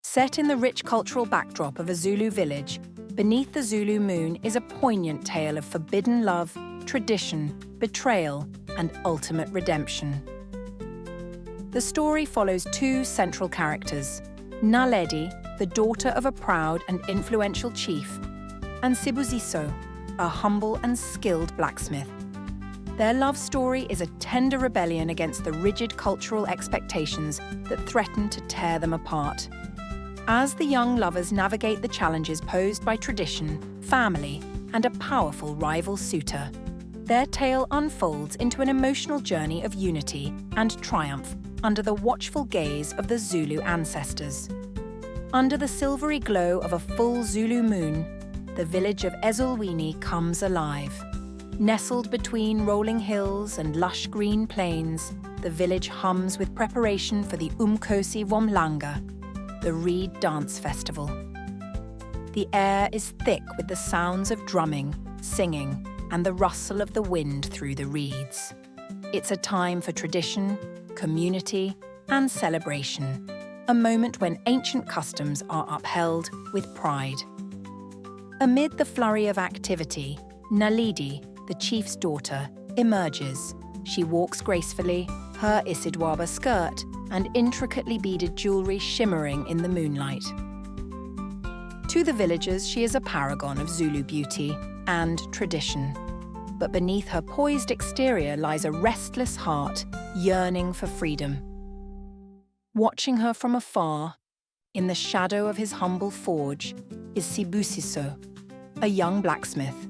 Set in the rich cultural backdrop of a Zulu village, Beneath the Zulu Moon is a poignant tale of forbidden love, tradition, betrayal, and ultimate redemption. The story follows two central characters, Naledi, the daughter of a proud and influential chief, and Sibusiso, a humble and skilled blacksmith. Their love story is a tender rebellion against the rigid cultural expectations that threaten to tear them apart. As the young lovers navigate the challenges posed by tradition, family, and a powerful rival suitor, their tale unfolds into an emotional journey of unity and triumph under the watchful gaze of the Zulu ancestors. Under the silvery glow of a full Zulu moon, the village of Ezulwini comes alive. Nestled between rolling hills and lush green plains, the village hums with preparation for the Umkosi Womlanga, the Reed Dance Festival. The air is thick with the sounds of drumming, singing, and the rustle of the wind through the reeds. It's a time for tradition, community, and celebration, a moment when ancient customs are upheld with pride. Amid the flurry of activity, Naledi, the chief's daughter, emerges. She walks gracefully, her Isidwaba skirt and intricately beaded jewelry shimmering in the moonlight. To the villagers, she is a paragon of Zulu beauty and tradition. But beneath her poised exterior lies a restless heart yearning for freedom. Watching her from afar, in the shadow of his humble forge, is Sibusiso, a young blacksmith.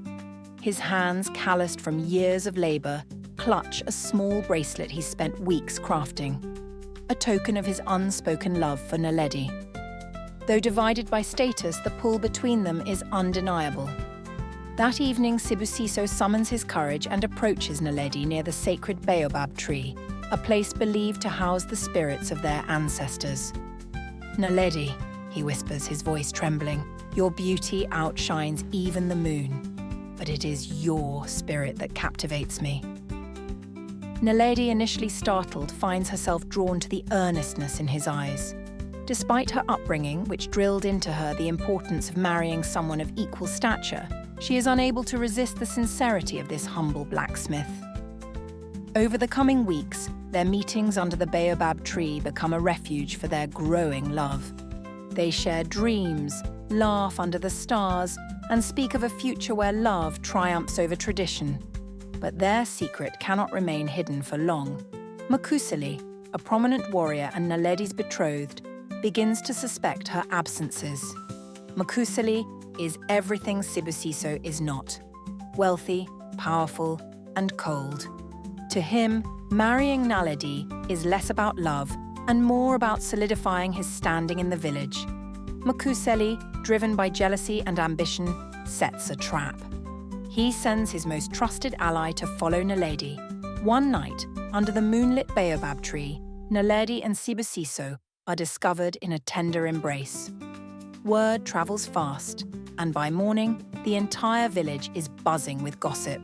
His hands, calloused from years of labor, clutch a small bracelet he spent weeks crafting, a token of his unspoken love for Naledi. Though divided by status, the pull between them is undeniable. That evening, Sibusiso summons his courage and approaches Naledi near the sacred baobab tree, a place believed to house the spirits of their ancestors. "Naledi," he whispers, his voice trembling, "your beauty outshines even the moon, but it is your spirit that captivates me." Naledi, initially startled, finds herself drawn to the earnestness in his eyes. Despite her upbringing, which drilled into her the importance of marrying someone of equal stature, she is unable to resist the sincerity of this humble blacksmith. Over the coming weeks, their meetings under the baobab tree become a refuge for their growing love. They share dreams, laugh under the stars, and speak of a future where love triumphs over tradition. But their secret cannot remain hidden for long. Makuseli, a prominent warrior and Naledi's betrothed, begins to suspect her absences. Makuseli is everything Sibusiso is not: wealthy, powerful, and cold. To him, marrying Naledi is less about love and more about solidifying his standing in the village. Makuseli, driven by jealousy and ambition, sets a trap. He sends his most trusted ally to follow Naledi. One night, under the moonlit baobab tree, Naledi and Sibusiso are discovered in a tender embrace. Word travels fast, and by morning, the entire village is buzzing with gossip.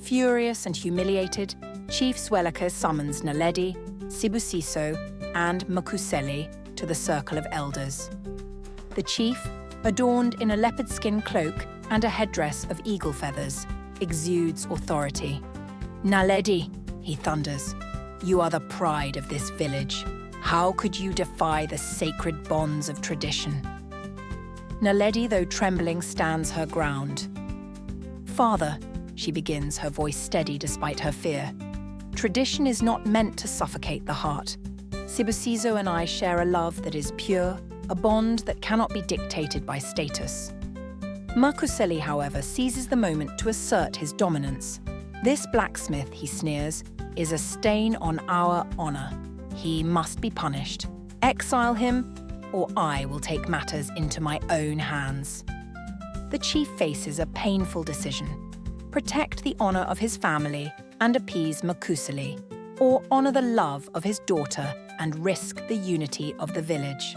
Furious and humiliated, Chief Zweleke summons Naledi, Sibusiso, and Makuseli to the circle of elders. The chief, adorned in a leopard skin cloak and a headdress of eagle feathers, exudes authority. "Naledi," he thunders, "you are the pride of this village. How could you defy the sacred bonds of tradition?" Naledi, though trembling, stands her ground. "Father," she begins, her voice steady despite her fear, "tradition is not meant to suffocate the heart. Sibusiso and I share a love that is pure, a bond that cannot be dictated by status." Makuseli, however, seizes the moment to assert his dominance. "This blacksmith," he sneers, "is a stain on our honor. He must be punished. Exile him, or I will take matters into my own hands." The chief faces a painful decision: protect the honor of his family and appease Makuseli, or honor the love of his daughter and risk the unity of the village.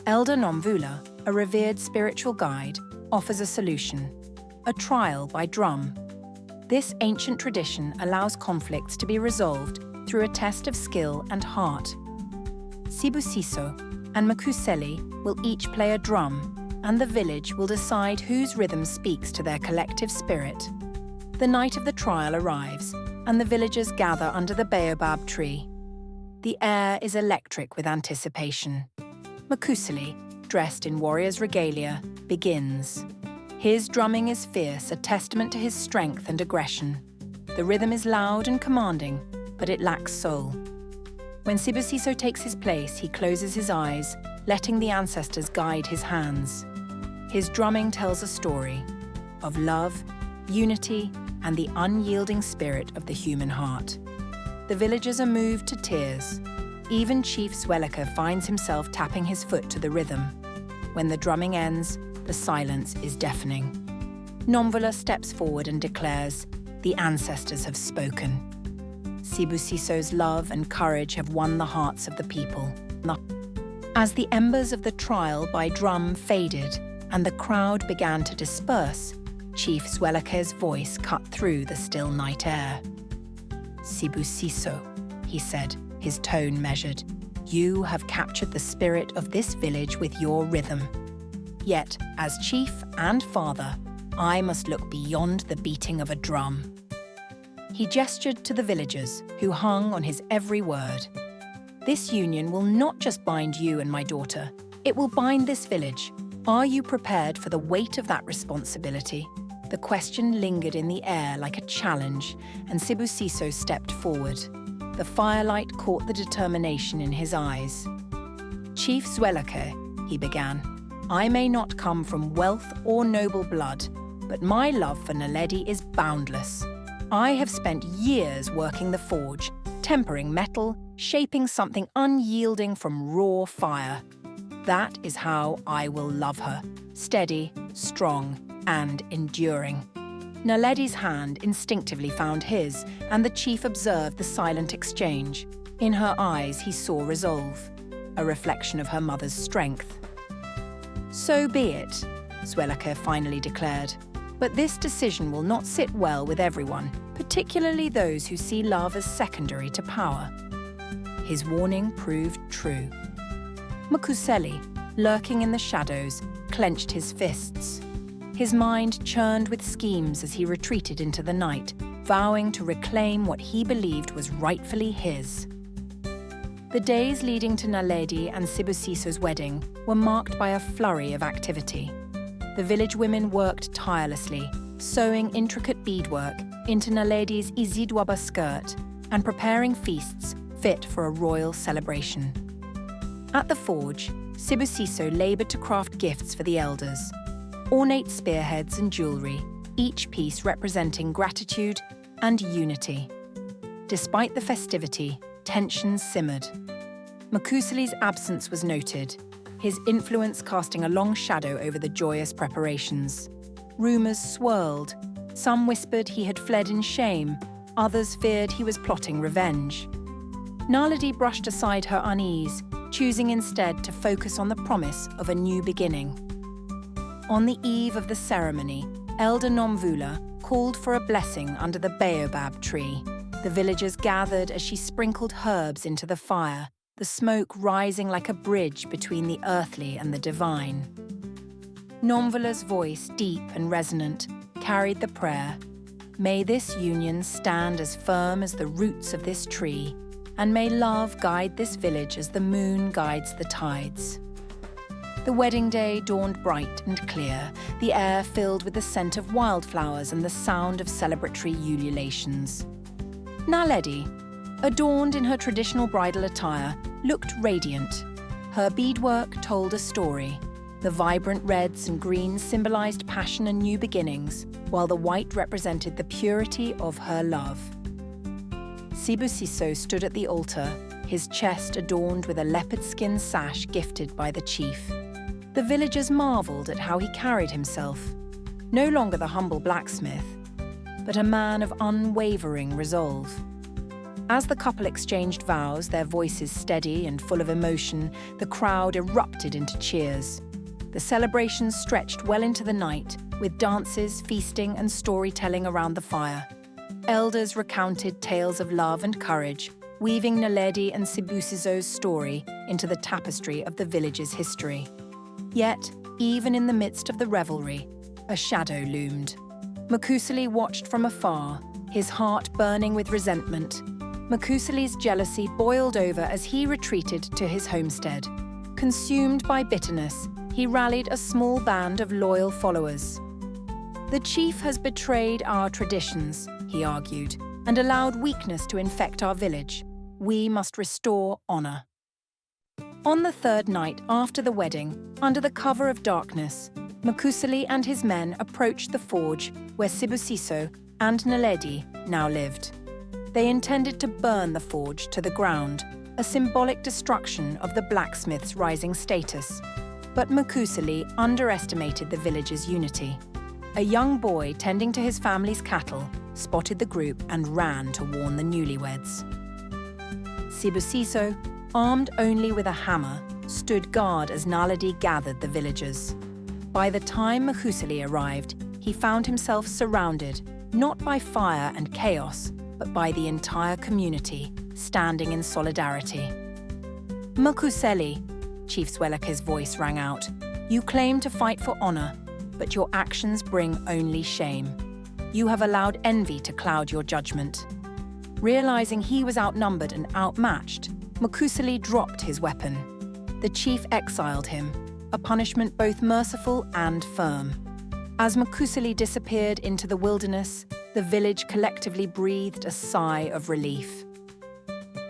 Elder Nomvula, a revered spiritual guide, offers a solution: a trial by drum. This ancient tradition allows conflicts to be resolved through a test of skill and heart. Sibusiso, and Makuseli will each play a drum, and the village will decide whose rhythm speaks to their collective spirit. The night of the trial arrives, and the villagers gather under the baobab tree. The air is electric with anticipation. Makuseli, dressed in warrior's regalia, begins. His drumming is fierce, a testament to his strength and aggression. The rhythm is loud and commanding, but it lacks soul. When Sibusiso takes his place, he closes his eyes, letting the ancestors guide his hands. His drumming tells a story of love, unity, and the unyielding spirit of the human heart. The villagers are moved to tears. Even Chief Zweleke finds himself tapping his foot to the rhythm. When the drumming ends, the silence is deafening. Nomvula steps forward and declares, "The ancestors have spoken." Sibusiso's love and courage have won the hearts of the people. As the embers of the trial by drum faded and the crowd began to disperse, Chief Zweleke's voice cut through the still night air. "Sibusiso," he said, his tone measured, "you have captured the spirit of this village with your rhythm. Yet, as chief and father, I must look beyond the beating of a drum." He gestured to the villagers, who hung on his every word. "This union will not just bind you and my daughter, it will bind this village. Are you prepared for the weight of that responsibility?" The question lingered in the air like a challenge, and Sibusiso stepped forward. The firelight caught the determination in his eyes. "Chief Zweleke," he began, "I may not come from wealth or noble blood, but my love for Naledi is boundless. I have spent years working the forge, tempering metal, shaping something unyielding from raw fire. That is how I will love her, steady, strong, and enduring." Naledi's hand instinctively found his, and the chief observed the silent exchange. In her eyes he saw resolve, a reflection of her mother's strength. "So be it," Zweleke finally declared. "But this decision will not sit well with everyone, particularly those who see love as secondary to power." His warning proved true. Makuseli, lurking in the shadows, clenched his fists. His mind churned with schemes as he retreated into the night, vowing to reclaim what he believed was rightfully his. The days leading to Naledi and Sibusiso's wedding were marked by a flurry of activity. The village women worked tirelessly, sewing intricate beadwork into Naledi's izidwaba skirt and preparing feasts fit for a royal celebration. At the forge, Sibusiso laboured to craft gifts for the elders. Ornate spearheads and jewellery, each piece representing gratitude and unity. Despite the festivity, tensions simmered. Makuseli's absence was noted, his influence casting a long shadow over the joyous preparations. Rumours swirled. Some whispered he had fled in shame, others feared he was plotting revenge. Naledi brushed aside her unease, choosing instead to focus on the promise of a new beginning. On the eve of the ceremony, Elder Nomvula called for a blessing under the baobab tree. The villagers gathered as she sprinkled herbs into the fire, the smoke rising like a bridge between the earthly and the divine. Nomvula's voice, deep and resonant, carried the prayer, "May this union stand as firm as the roots of this tree, and may love guide this village as the moon guides the tides." The wedding day dawned bright and clear, the air filled with the scent of wildflowers and the sound of celebratory ululations. Naledi, adorned in her traditional bridal attire, looked radiant. Her beadwork told a story. The vibrant reds and greens symbolized passion and new beginnings, while the white represented the purity of her love. Sibusiso stood at the altar, his chest adorned with a leopard skin sash gifted by the chief. The villagers marveled at how he carried himself, no longer the humble blacksmith, but a man of unwavering resolve. As the couple exchanged vows, their voices steady and full of emotion, the crowd erupted into cheers. The celebrations stretched well into the night, with dances, feasting, and storytelling around the fire. Elders recounted tales of love and courage, weaving Naledi and Sibusiso's story into the tapestry of the village's history. Yet, even in the midst of the revelry, a shadow loomed. Makusili watched from afar, his heart burning with resentment. Makusili's jealousy boiled over as he retreated to his homestead. Consumed by bitterness, he rallied a small band of loyal followers. "The chief has betrayed our traditions," he argued, "and allowed weakness to infect our village. We must restore honor." On the third night after the wedding, under the cover of darkness, Makusili and his men approached the forge where Sibusiso and Naledi now lived. They intended to burn the forge to the ground, a symbolic destruction of the blacksmith's rising status. But Makusili underestimated the village's unity. A young boy tending to his family's cattle spotted the group and ran to warn the newlyweds. Sibusiso, armed only with a hammer, stood guard as Naledi gathered the villagers. By the time Makusili arrived, he found himself surrounded, not by fire and chaos, but by the entire community, standing in solidarity. "Makusili," Chief Zwelike's voice rang out, "you claim to fight for honor, but your actions bring only shame. You have allowed envy to cloud your judgment." Realizing he was outnumbered and outmatched, Makusili dropped his weapon. The chief exiled him, a punishment both merciful and firm. As Makusili disappeared into the wilderness, the village collectively breathed a sigh of relief.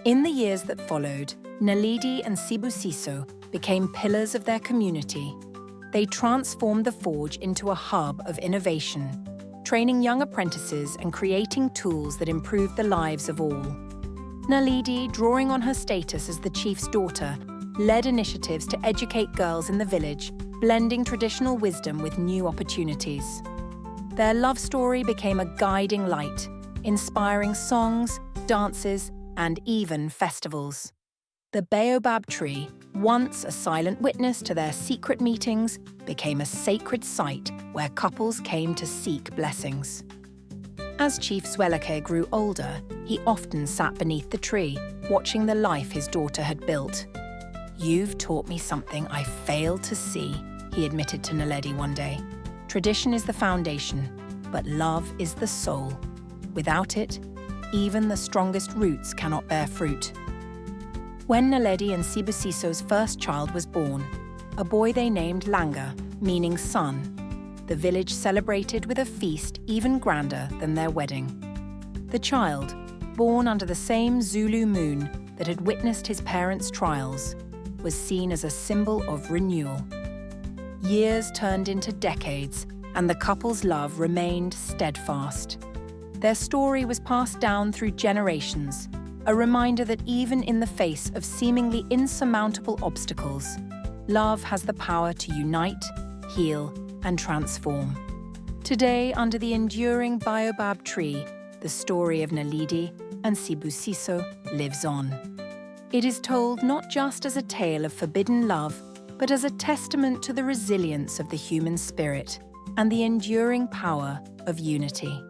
In the years that followed, Naledi and Sibusiso became pillars of their community. They transformed the forge into a hub of innovation, training young apprentices and creating tools that improved the lives of all. Naledi, drawing on her status as the chief's daughter, led initiatives to educate girls in the village, blending traditional wisdom with new opportunities. Their love story became a guiding light, inspiring songs, dances, and even festivals. The baobab tree, once a silent witness to their secret meetings, became a sacred site where couples came to seek blessings. As Chief Zwelike grew older, he often sat beneath the tree, watching the life his daughter had built. "You've taught me something I failed to see," he admitted to Naledi one day. "Tradition is the foundation, but love is the soul. Without it, even the strongest roots cannot bear fruit." When Naledi and Sibusiso's first child was born, a boy they named Langa, meaning son, the village celebrated with a feast even grander than their wedding. The child, born under the same Zulu moon that had witnessed his parents' trials, was seen as a symbol of renewal. Years turned into decades, and the couple's love remained steadfast. Their story was passed down through generations, a reminder that even in the face of seemingly insurmountable obstacles, love has the power to unite, heal, and transform. Today, under the enduring baobab tree, the story of Naledi and Sibusiso lives on. It is told not just as a tale of forbidden love, but as a testament to the resilience of the human spirit and the enduring power of unity.